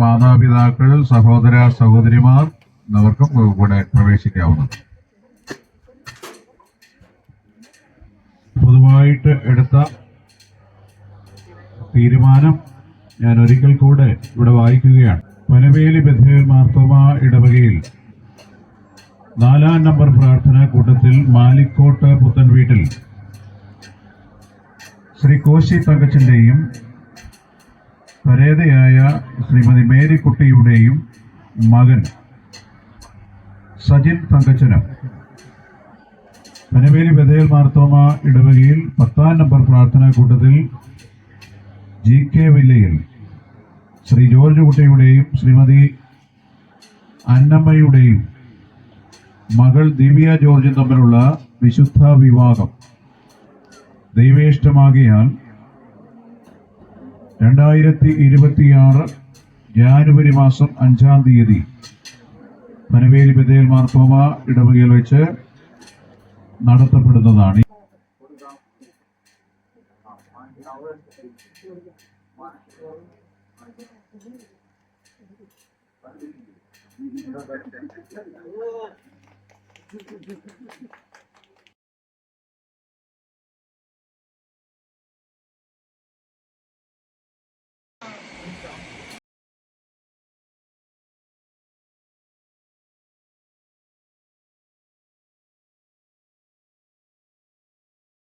മാതാപിതാക്കൾ, സഹോദര സഹോദരിമാർ എന്നവർക്കും കൂടെ പ്രവേശിക്കാവുന്നത്. പൊതുവായിട്ട് എടുത്ത തീരുമാനം ഞാൻ ഒരിക്കൽ കൂടെ ഇവിടെ വായിക്കുകയാണ്. പനവേലി ബഥേൽ മാർത്തോമ ഇടവകയിൽ 4-ാം നമ്പർ പ്രാർത്ഥനാ കൂട്ടത്തിൽ മാലിക്കോട്ട് പുത്തൻ വീട്ടിൽ ശ്രീ കോശി തങ്കച്ചന്റെയും പരേതയായ ശ്രീമതി മേരിക്കുട്ടിയുടെയും മകൻ സജിൻ തങ്കച്ചനും പനവേലി ബഥേൽ മാർത്തോമ ഇടവകയിൽ 10-ാം നമ്പർ പ്രാർത്ഥനാ കൂട്ടത്തിൽ GK വില്ലയിൽ ശ്രീ ജോർജ് കുട്ടിയുടെയും ശ്രീമതി അന്നമ്മയുടെയും മകൾ ദിവ്യ ജോർജും തമ്മിലുള്ള വിശുദ്ധ വിവാഹം ദൈവേഷ്ടമാകിയാൽ 2026 ജാനുവരി മാസം 5-ാം തീയതി പനവേലി ബഥേൽ മാർത്തോമ ഇടവകയിൽ വെച്ച് നടത്തപ്പെടുന്നതാണ്.